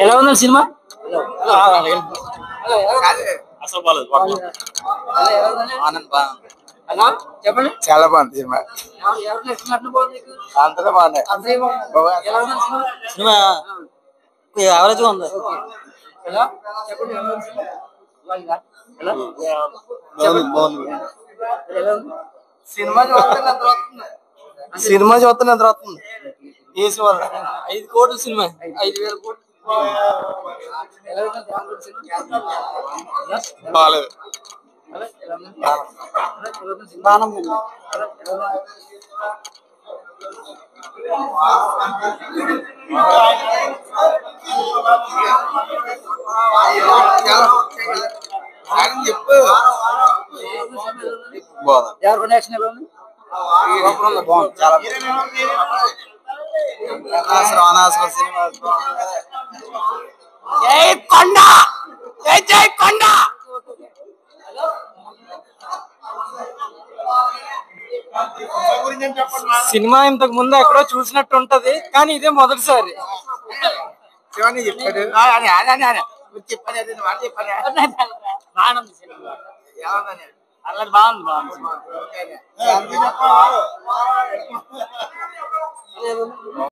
ఎలా ఉంది సినిమా? అసలు బాలేదు. చెప్పండి. చాలా బాగుంది సినిమా. అంతగా బాగున్నాయి. సినిమా యావరేజ్ గా ఉంది. సినిమా చూస్తున్నా ఎంత వస్తుంది. 5 కోట్ల సినిమా, 5,000 కోట్లు. బాగాలేదు. చెప్పు సినిమా ఇంతకు ముందు ఎక్కడో చూసినట్టు ఉంటది, కానీ ఇదే మొదటిసారి. బాగుంది.